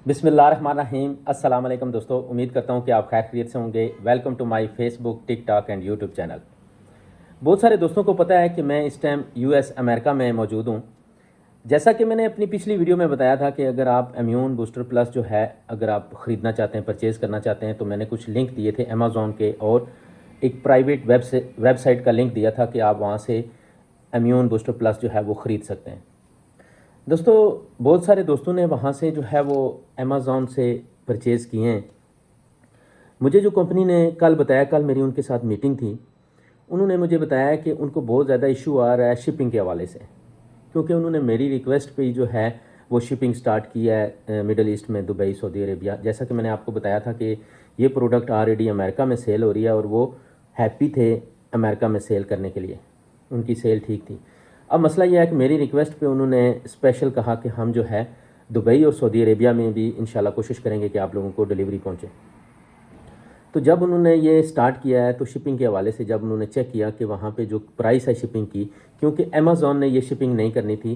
بسم اللہ الرحمن الرحیم۔ السلام علیکم دوستو، امید کرتا ہوں کہ آپ خیر خیریت سے ہوں گے۔ Welcome to my Facebook, TikTok and YouTube channel. بہت سارے دوستوں کو پتہ ہے کہ میں اس ٹائم امریکہ میں موجود ہوں۔ جیسا کہ میں نے اپنی پچھلی ویڈیو میں بتایا تھا کہ اگر آپ امیون بوسٹر پلس جو ہے اگر آپ خریدنا چاہتے ہیں، پرچیز کرنا چاہتے ہیں، تو میں نے کچھ لنک دیے تھے امیزون کے اور ایک پرائیویٹ ویب سائٹ کا لنک دیا تھا کہ آپ وہاں سے امیون بوسٹر پلس جو ہے وہ خرید سکتے ہیں۔ دوستو، بہت سارے دوستوں نے وہاں سے جو ہے وہ امیزون سے پرچیز کیے ہیں۔ مجھے جو کمپنی نے کل بتایا، کل میری ان کے ساتھ میٹنگ تھی، انہوں نے مجھے بتایا کہ ان کو بہت زیادہ ایشو آ رہا ہے شپنگ کے حوالے سے، کیونکہ انہوں نے میری ریکویسٹ پہ جو ہے وہ شپنگ سٹارٹ کی ہے مڈل ایسٹ میں، دبئی، سعودی عربیہ۔ جیسا کہ میں نے آپ کو بتایا تھا کہ یہ پروڈکٹ آلریڈی امریکہ میں سیل ہو رہی ہے اور وہ ہیپی تھے امریکہ میں سیل کرنے کے لیے، ان کی سیل ٹھیک تھی۔ اب مسئلہ یہ ہے کہ میری ریکویسٹ پہ انہوں نے اسپیشل کہا کہ ہم جو ہے دبئی اور سعودی عربیہ میں بھی انشاءاللہ کوشش کریں گے کہ آپ لوگوں کو ڈیلیوری پہنچے۔ تو جب انہوں نے یہ سٹارٹ کیا ہے تو شپنگ کے حوالے سے جب انہوں نے چیک کیا کہ وہاں پہ جو پرائس ہے شپنگ کی، کیونکہ امیزون نے یہ شپنگ نہیں کرنی تھی،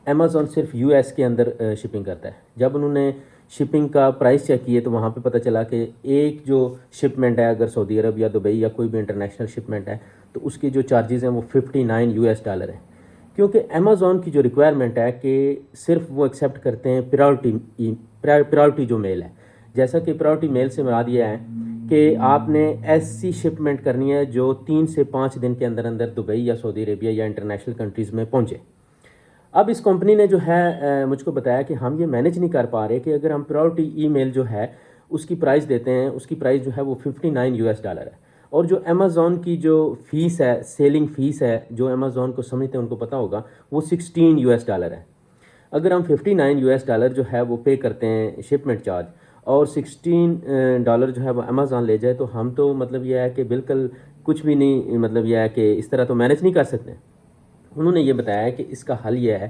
امیزون صرف US کے اندر شپنگ کرتا ہے۔ جب انہوں نے شپنگ کا پرائس چیک کیے تو وہاں پہ پتہ چلا کہ ایک جو شپمنٹ ہے اگر سعودی عرب یا دبئی یا کوئی بھی انٹرنیشنل شپمنٹ ہے تو اس کے جو چارجز ہیں وہ $59 ہیں، کیونکہ امیزون کی جو ریکوائرمنٹ ہے کہ صرف وہ ایکسیپٹ کرتے ہیں پرائورٹی جو میل ہے۔ جیسا کہ پرائورٹی میل سے مراد یہ ہے کہ آپ نے ایسی شپمنٹ کرنی ہے جو 3 سے 5 دن کے اندر اندر دبئی یا سعودی عربیہ یا انٹرنیشنل کنٹریز میں پہنچے۔ اب اس کمپنی نے جو ہے مجھ کو بتایا کہ ہم یہ مینیج نہیں کر پا رہے کہ اگر ہم پرائورٹی ای میل جو ہے اس کی پرائس دیتے ہیں، اس کی پرائس جو ہے وہ $59 ہے، اور جو امیزون کی جو فیس ہے، سیلنگ فیس ہے، جو امیزون کو سمجھتے ہیں ان کو پتہ ہوگا، وہ $16 ہے۔ اگر ہم $59 جو ہے وہ پے کرتے ہیں شپمنٹ چارج، اور $16 جو ہے وہ امیزون لے جائے، تو ہم تو مطلب یہ ہے کہ بالکل کچھ بھی نہیں، مطلب یہ ہے کہ اس طرح تو مینیج نہیں کر سکتے۔ انہوں نے یہ بتایا کہ اس کا حل یہ ہے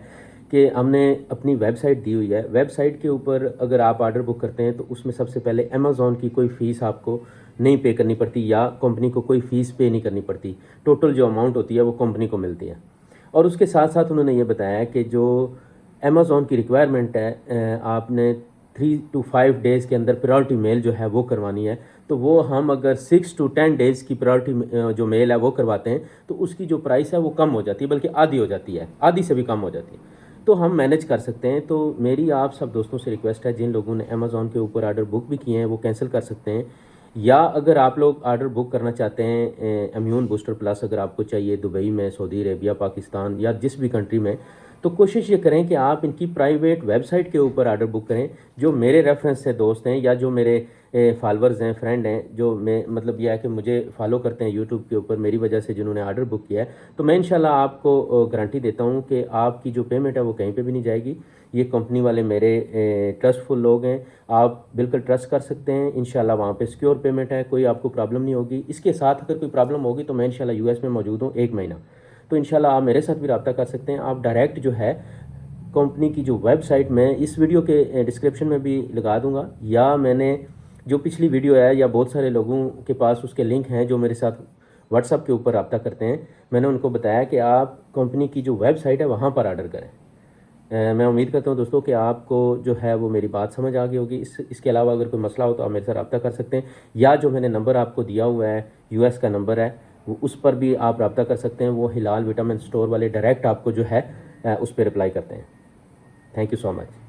کہ ہم نے اپنی ویب سائٹ دی ہوئی ہے، ویب سائٹ کے اوپر اگر آپ آرڈر بک کرتے ہیں تو اس میں سب سے پہلے امیزون کی کوئی فیس آپ کو نہیں پے کرنی پڑتی، یا کمپنی کو کوئی فیس پے نہیں کرنی پڑتی، ٹوٹل جو اماؤنٹ ہوتی ہے وہ کمپنی کو ملتی ہے۔ اور اس کے ساتھ ساتھ انہوں نے یہ بتایا کہ جو امیزون کی ریکوائرمنٹ ہے، آپ نے 3 to 5 ڈیز کے اندر پرائورٹی میل جو ہے وہ کروانی ہے، تو وہ ہم اگر 6 to 10 ڈیز کی پرائورٹی جو میل ہے وہ کرواتے ہیں تو اس کی جو پرائس ہے وہ کم ہو جاتی ہے، بلکہ آدھی ہو جاتی ہے، آدھی سے بھی کم ہو جاتی ہے، تو ہم مینیج کر سکتے ہیں۔ تو میری آپ سب دوستوں سے ریکویسٹ ہے، جن لوگوں نے امیزون کے اوپر آرڈر بک بھی کیے ہیں وہ کینسل کر سکتے ہیں، یا اگر آپ لوگ آرڈر بک کرنا چاہتے ہیں امیون بوسٹر پلس، اگر آپ کو چاہیے دبئی میں، سعودی عربیہ، پاکستان یا جس بھی کنٹری میں، تو کوشش یہ کریں کہ آپ ان کی پرائیویٹ ویب سائٹ کے اوپر آرڈر بک کریں۔ جو میرے ریفرنس سے دوست ہیں یا جو میرے فالورز ہیں، فرینڈ ہیں، جو میں مطلب یہ ہے کہ مجھے فالو کرتے ہیں یوٹیوب کے اوپر میری وجہ سے، جنہوں نے آرڈر بک کیا ہے، تو میں انشاءاللہ آپ کو گارنٹی دیتا ہوں کہ آپ کی جو پیمنٹ ہے وہ کہیں پہ بھی نہیں جائے گی۔ یہ کمپنی والے میرے ٹرسٹ فل لوگ ہیں، آپ بالکل ٹرسٹ کر سکتے ہیں۔ انشاءاللہ وہاں پہ سیکیور پیمنٹ ہے، کوئی آپ کو پرابلم نہیں ہوگی۔ اس کے ساتھ اگر کوئی پرابلم ہوگی تو میں انشاءاللہ US میں موجود ہوں 1 مہینہ، تو انشاءاللہ آپ میرے ساتھ بھی رابطہ کر سکتے ہیں۔ آپ ڈائریکٹ جو ہے کمپنی کی جو ویب سائٹ میں اس ویڈیو کے ڈسکرپشن میں بھی لگا دوں گا، یا میں نے جو پچھلی ویڈیو ہے، یا بہت سارے لوگوں کے پاس اس کے لنک ہیں جو میرے ساتھ واٹس ایپ کے اوپر رابطہ کرتے ہیں، میں نے ان کو بتایا کہ آپ کمپنی کی جو ویب سائٹ ہے وہاں پر آرڈر کریں۔ میں امید کرتا ہوں دوستوں کہ آپ کو جو ہے وہ میری بات سمجھ آ گئی ہوگی۔ اس کے علاوہ اگر کوئی مسئلہ ہو تو آپ میرے ساتھ رابطہ کر سکتے ہیں، یا جو میں نے نمبر آپ کو دیا ہوا ہے US کا نمبر ہے، وہ اس پر بھی آپ رابطہ کر سکتے ہیں۔ وہ ہلال وٹامن اسٹور والے ڈائریکٹ آپ کو جو ہے اس پہ رپلائی کرتے ہیں۔ Thank you so much.